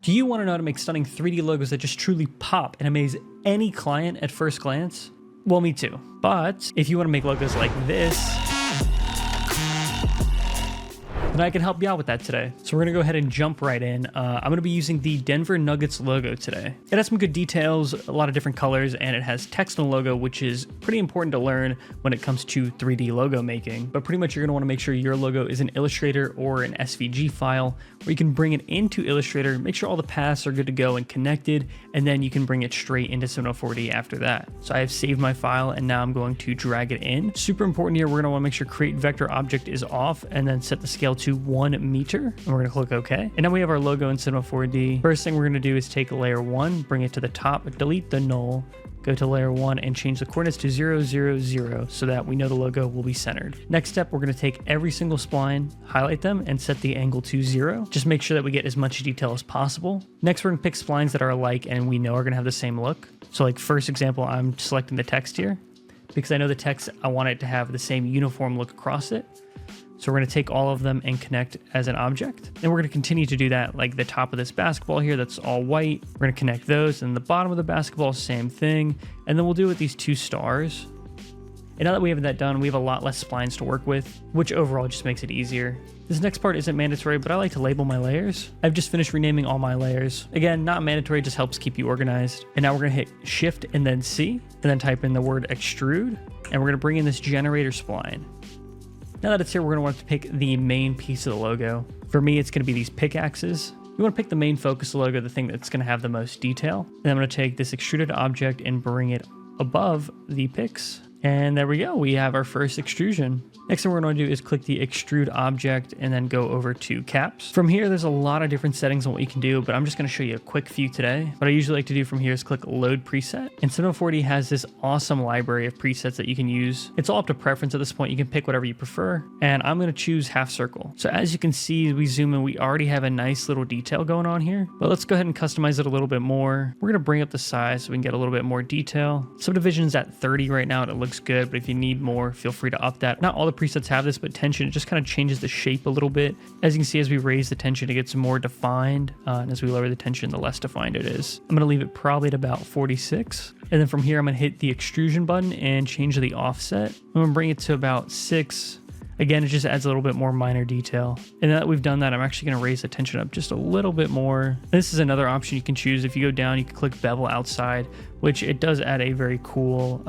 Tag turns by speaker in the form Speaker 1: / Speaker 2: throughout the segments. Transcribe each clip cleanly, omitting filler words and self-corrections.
Speaker 1: Do you want to know how to make stunning 3D logos that just truly pop and amaze any client at first glance? Well, me too. But if you want to make logos like this, then I can help you out with that today. So we're gonna go ahead and jump right in. I'm gonna be using the Denver Nuggets logo today. It has some good details, a lot of different colors, and it has text on the logo, which is pretty important to learn when it comes to 3D logo making. But pretty much you're gonna wanna make sure your logo is an Illustrator or an SVG file, where you can bring it into Illustrator, make sure all the paths are good to go and connected, and then you can bring it straight into 704D after that. So I have saved my file and now I'm going to drag it in. Super important here, we're gonna wanna make sure create vector object is off and then set the scale to 1 meter, and we're gonna click OK. And now we have our logo in 704D. First thing we're gonna do is take layer 1, bring it to the top, delete the null, go to layer 1 and change the coordinates to 0, 0, 0 so that we know the logo will be centered. Next step, we're gonna take every single spline, highlight them, and set the angle to 0. Just make sure that we get as much detail as possible. Next, we're gonna pick splines that are alike and we know are gonna have the same look. So like first example, I'm selecting the text here because I know the text, I want it to have the same uniform look across it. So we're going to take all of them and connect as an object. And we're going to continue to do that, like the top of this basketball here, that's all white. We're going to connect those, and the bottom of the basketball, same thing. And then we'll do it with these 2 stars. And now that we have that done, we have a lot less splines to work with, which overall just makes it easier. This next part isn't mandatory, but I like to label my layers. I've just finished renaming all my layers. Again, not mandatory, just helps keep you organized. And now we're going to hit Shift and then C, and then type in the word extrude. And we're going to bring in this generator spline. Now that it's here, we're going to want to pick the main piece of the logo. For me, it's going to be these pickaxes. You want to pick the main focus of the logo, the thing that's going to have the most detail. And I'm going to take this extruded object and bring it above the picks. And there we go. We have our first extrusion. Next thing we're going to do is click the extrude object and then go over to caps. From here, there's a lot of different settings on what you can do, but I'm just going to show you a quick few today. What I usually like to do from here is click load preset. And 704D has this awesome library of presets that you can use. It's all up to preference at this point. You can pick whatever you prefer. And I'm going to choose half circle. So as you can see, we zoom in, we already have a nice little detail going on here, but let's go ahead and customize it a little bit more. We're going to bring up the size so we can get a little bit more detail. Subdivision's at 30 right now and it looks good, but if you need more, feel free to up that. Not all the presets have this, but tension, it just kind of changes the shape a little bit. As you can see, as we raise the tension, it gets more defined, and as we lower the tension, the less defined it is. I'm going to leave it probably at about 46. And then from here, I'm going to hit the extrusion button and change the offset. I'm going to bring it to about 6. Again, it just adds a little bit more minor detail. And now that we've done that, I'm actually going to raise the tension up just a little bit more. This is another option you can choose. If you go down, you can click bevel outside, which it does add a very cool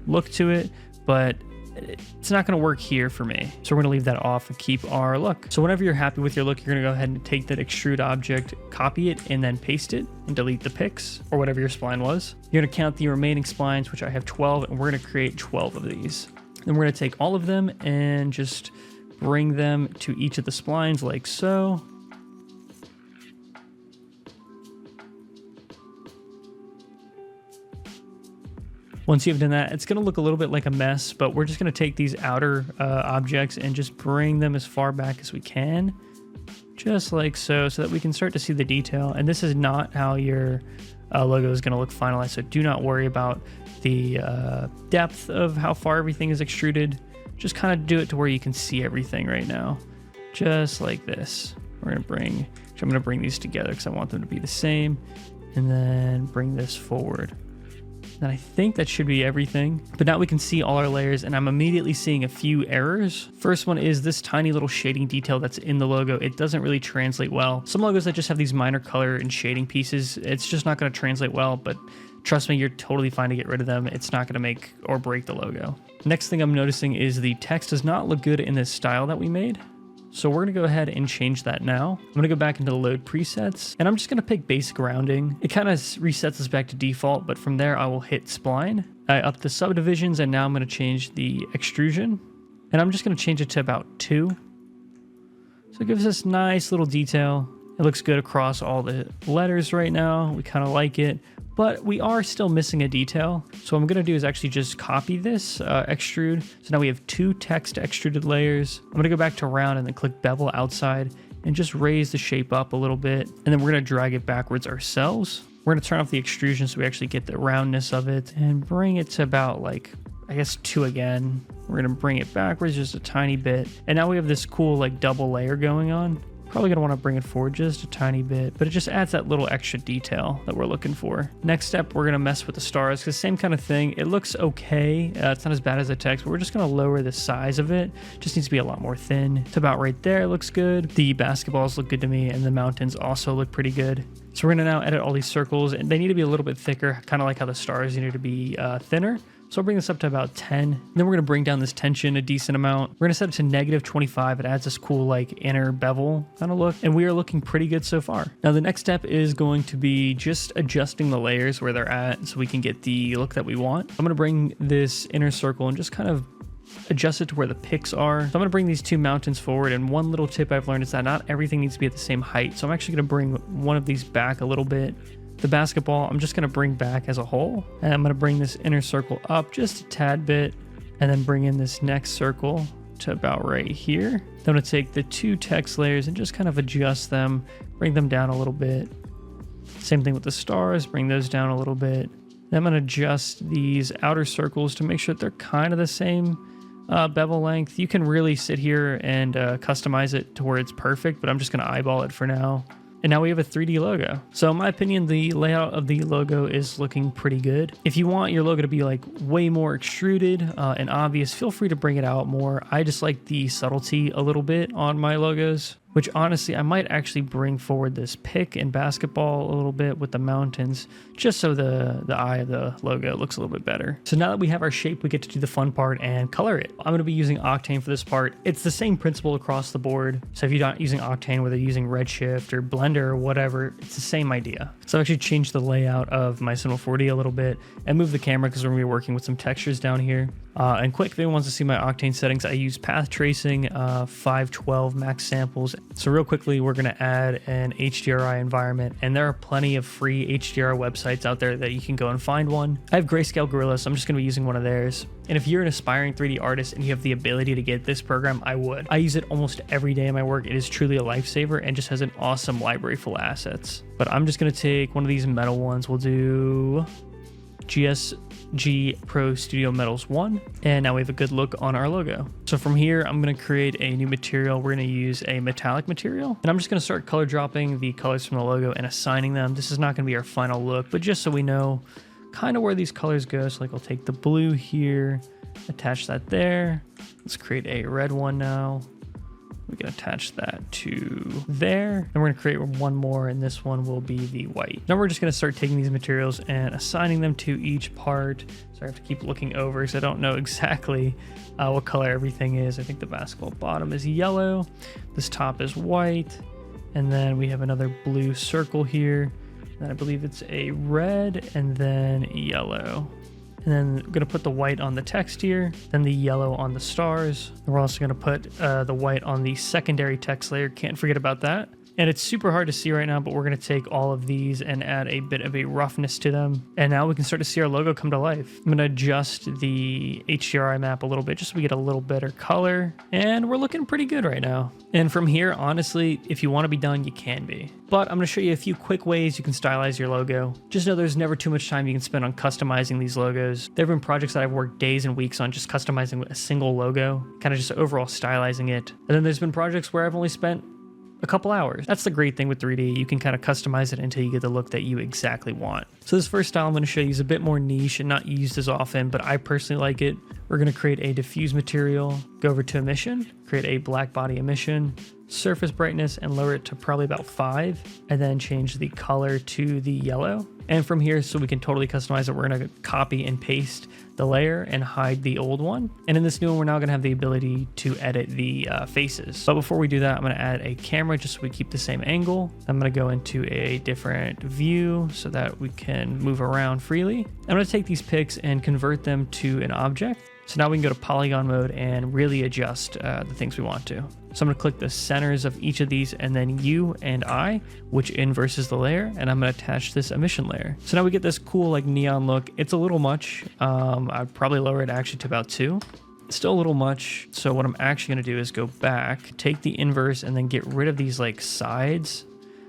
Speaker 1: look to it, but it's not going to work here for me. So we're going to leave that off and keep our look. So whenever you're happy with your look, you're going to go ahead and take that extrude object, copy it, and then paste it and delete the picks or whatever your spline was. You're going to count the remaining splines, which I have 12, and we're going to create 12 of these. Then we're going to take all of them and just bring them to each of the splines like so. Once you've done that, it's going to look a little bit like a mess, but we're just going to take these outer objects and just bring them as far back as we can, just like so, so that we can start to see the detail. And this is not how your logo is going to look finalized, so do not worry about the depth of how far everything is extruded. Just kind of do it to where you can see everything right now, just like this. We're going to bring, so I'm going to bring these together because I want them to be the same, and then bring this forward. And I think that should be everything. But now we can see all our layers, and I'm immediately seeing a few errors. First one is this tiny little shading detail that's in the logo. It doesn't really translate well. Some logos that just have these minor color and shading pieces, it's just not going to translate well, but trust me, you're totally fine to get rid of them. It's not going to make or break the logo. Next thing I'm noticing is the text does not look good in this style that we made. So we're going to go ahead and change that now. I'm going to go back into the load presets, and I'm just going to pick basic rounding. It kind of resets us back to default, but from there I will hit spline. I up the subdivisions, and now I'm going to change the extrusion, and I'm just going to change it to about 2. So it gives us nice little detail. It looks good across all the letters right now. We kind of like it, but we are still missing a detail. So what I'm gonna do is actually just copy this, extrude. So now we have 2 text extruded layers. I'm gonna go back to round and then click bevel outside and just raise the shape up a little bit. And then we're gonna drag it backwards ourselves. We're gonna turn off the extrusion so we actually get the roundness of it and bring it to about like, I guess 2 again. We're gonna bring it backwards just a tiny bit. And now we have this cool like double layer going on. Probably gonna wanna bring it forward just a tiny bit, but it just adds that little extra detail that we're looking for. Next step, we're gonna mess with the stars, because same kind of thing. It looks okay. It's not as bad as the text, but we're just gonna lower the size of it. Just needs to be a lot more thin. It's about right there, it looks good. The basketballs look good to me, and the mountains also look pretty good. So we're gonna now edit all these circles, and they need to be a little bit thicker, kind of like how the stars need to be thinner. So I'll bring this up to about 10. And then we're gonna bring down this tension a decent amount. We're gonna set it to -25. It adds this cool like inner bevel kind of look. And we are looking pretty good so far. Now the next step is going to be just adjusting the layers where they're at so we can get the look that we want. I'm gonna bring this inner circle and just kind of adjust it to where the picks are. So I'm gonna bring these two mountains forward, and one little tip I've learned is that not everything needs to be at the same height. So I'm actually gonna bring one of these back a little bit. The basketball, I'm just gonna bring back as a whole, and I'm gonna bring this inner circle up just a tad bit, and then bring in this next circle to about right here. Then I'm gonna take the two text layers and just kind of adjust them, bring them down a little bit. Same thing with the stars, bring those down a little bit. Then I'm gonna adjust these outer circles to make sure that they're kind of the same bevel length. You can really sit here and customize it to where it's perfect, but I'm just gonna eyeball it for now. And now we have a 3D logo. So in my opinion, the layout of the logo is looking pretty good. If you want your logo to be like way more extruded and obvious, feel free to bring it out more. I just like the subtlety a little bit on my logos, which honestly, I might actually bring forward this pick and basketball a little bit with the mountains, just so the eye of the logo looks a little bit better. So now that we have our shape, we get to do the fun part and color it. I'm gonna be using Octane for this part. It's the same principle across the board. So if you're not using Octane, whether you're using Redshift or Blender or whatever, it's the same idea. So I've actually changed the layout of my Cinema 4D a little bit and moved the camera because we're gonna be working with some textures down here. And quick, if anyone wants to see my Octane settings, I use path tracing, 512 max samples. So real quickly, we're gonna add an HDRI environment, and there are plenty of free HDR websites out there that you can go and find one. I have Grayscale Gorilla, so I'm just gonna be using one of theirs. And if you're an aspiring 3D artist and you have the ability to get this program, I would. I use it almost every day in my work. It is truly a lifesaver and just has an awesome library full of assets. But I'm just gonna take one of these metal ones. We'll do GSG Pro Studio Metals 1, and now we have a good look on our logo. So from here, I'm going to create a new material. We're going to use a metallic material, and I'm just going to start color dropping the colors from the logo and assigning them. This is not going to be our final look, but just so we know kind of where these colors go. So like I'll take the blue here, attach that there. Let's create a red one now. We can attach that to there, and we're gonna create one more, and this one will be the white. Now we're just gonna start taking these materials and assigning them to each part. So I have to keep looking over because I don't know exactly what color everything is. I think the basketball bottom is yellow, this top is white, and then we have another blue circle here, and I believe it's a red, and then yellow. And then we're going to put the white on the text here, then the yellow on the stars. And we're also going to put the white on the secondary text layer. Can't forget about that. And it's super hard to see right now, but we're going to take all of these and add a bit of a roughness to them. And now we can start to see our logo come to life. I'm going to adjust the HDRI map a little bit just so we get a little better color. And we're looking pretty good right now. And from here, honestly, if you want to be done, you can be. But I'm going to show you a few quick ways you can stylize your logo. Just know there's never too much time you can spend on customizing these logos. There have been projects that I've worked days and weeks on just customizing a single logo, kind of just overall stylizing it. And then there's been projects where I've only spent a couple hours. That's the great thing with 3D. You can kind of customize it until you get the look that you exactly want. So this first style I'm going to show you is a bit more niche and not used as often, but I personally like it. We're going to create a diffuse material, go over to emission, create a black body emission, surface brightness, and lower it to probably about 5, and then change the color to the yellow. And from here, so we can totally customize it, we're going to copy and paste the layer and hide the old one. And in this new one, we're now going to have the ability to edit the faces. But before we do that, I'm going to add a camera just so we keep the same angle. I'm going to go into a different view so that we can move around freely. I'm going to take these pics and convert them to an object. So now we can go to polygon mode and really adjust the things we want to. So I'm going to click the centers of each of these and then U and I, which inverses the layer, and I'm going to attach this emission layer. So now we get this cool like neon look. It's a little much. I'd probably lower it actually to about 2. Still a little much. So what I'm actually going to do is go back, take the inverse, and then get rid of these like sides.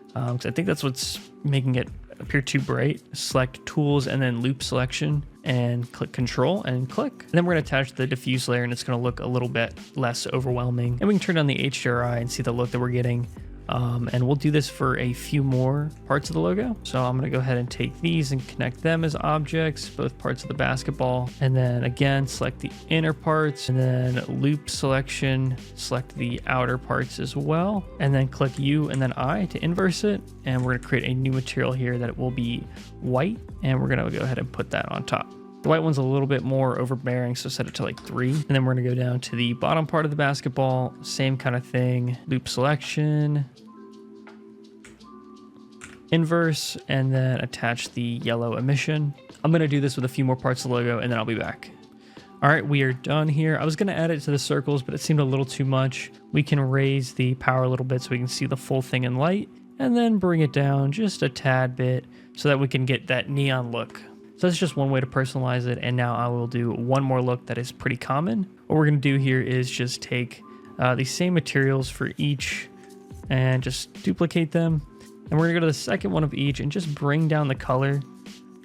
Speaker 1: Because I think that's what's making it appear too bright. Select tools and then loop selection and click control and click. And then we're going to attach the diffuse layer and it's going to look a little bit less overwhelming. And we can turn on the HDRI and see the look that we're getting. And we'll do this for a few more parts of the logo. So I'm going to go ahead and take these and connect them as objects, both parts of the basketball. And then again, select the inner parts and then loop selection, select the outer parts as well. And then click U and then I to inverse it. And we're going to create a new material here that it will be white. And we're going to go ahead and put that on top. The white one's a little bit more overbearing, so set it to like 3. And then we're gonna go down to the bottom part of the basketball, same kind of thing, loop selection, inverse, and then attach the yellow emission. I'm gonna do this with a few more parts of the logo and then I'll be back. All right, we are done here. I was gonna add it to the circles, but it seemed a little too much. We can raise the power a little bit so we can see the full thing in light, and then bring it down just a tad bit so that we can get that neon look. So that's just one way to personalize it. And now I will do one more look that is pretty common. What we're gonna do here is just take these same materials for each and just duplicate them. And we're gonna go to the second one of each and just bring down the color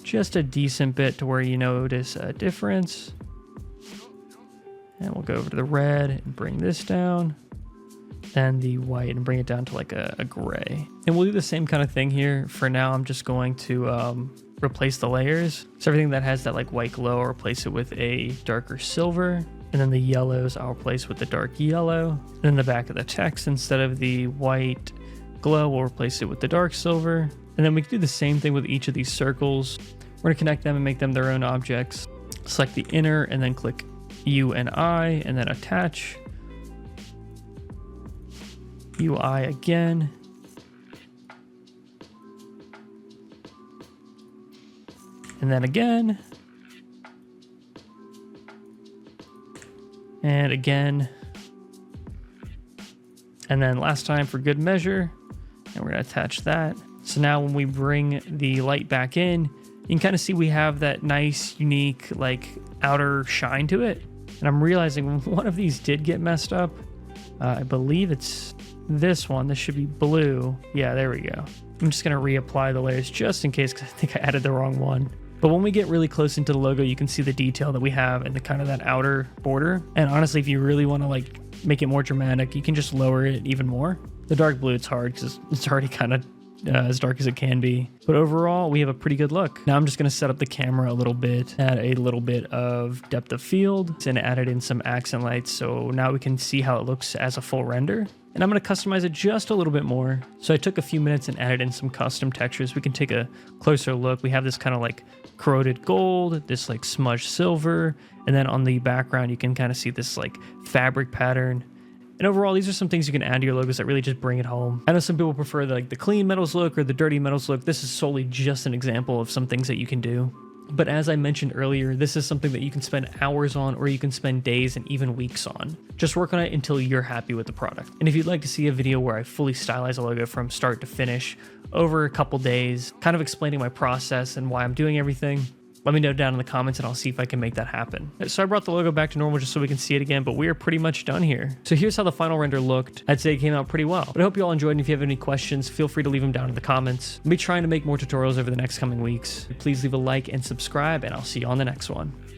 Speaker 1: just a decent bit to where you notice a difference. And we'll go over to the red and bring this down. Then the white and bring it down to like a gray. And we'll do the same kind of thing here. For now, I'm just going to replace the layers. So everything that has that like white glow, I'll replace it with a darker silver. And then the yellows, I'll replace with the dark yellow. And then the back of the text, instead of the white glow, we'll replace it with the dark silver. And then we can do the same thing with each of these circles. We're gonna connect them and make them their own objects. Select the inner and then click U and I and then attach. UI again. And then again. And again. And then last time for good measure. And we're going to attach that. So now when we bring the light back in, you can kind of see we have that nice, unique, like outer shine to it. And I'm realizing one of these did get messed up. I believe it's this one. This should be blue. Yeah, there we go. I'm just going to reapply the layers just in case, because I think I added the wrong one. But when we get really close into the logo, you can see the detail that we have and the kind of that outer border. And honestly, if you really want to like make it more dramatic, you can just lower it even more. The dark blue, it's hard because it's already kind of as dark as it can be. But overall, we have a pretty good look. Now I'm just going to set up the camera a little bit, add a little bit of depth of field, and added in some accent lights. So now we can see how it looks as a full render. And I'm going to customize it just a little bit more. So I took a few minutes and added in some custom textures. We can take a closer look. We have this kind of like corroded gold, this like smudged silver, and then on the background, you can kind of see this like fabric pattern. And overall, these are some things you can add to your logos that really just bring it home. I know some people prefer the clean metals look or the dirty metals look. This is solely just an example of some things that you can do. But as I mentioned earlier, this is something that you can spend hours on, or you can spend days and even weeks on. Just work on it until you're happy with the product. And if you'd like to see a video where I fully stylize a logo from start to finish over a couple days, kind of explaining my process and why I'm doing everything, let me know down in the comments and I'll see if I can make that happen. So I brought the logo back to normal just so we can see it again, but we are pretty much done here. So here's how the final render looked. I'd say it came out pretty well. But I hope you all enjoyed, and if you have any questions, feel free to leave them down in the comments. I'll be trying to make more tutorials over the next coming weeks. Please leave a like and subscribe, and I'll see you on the next one.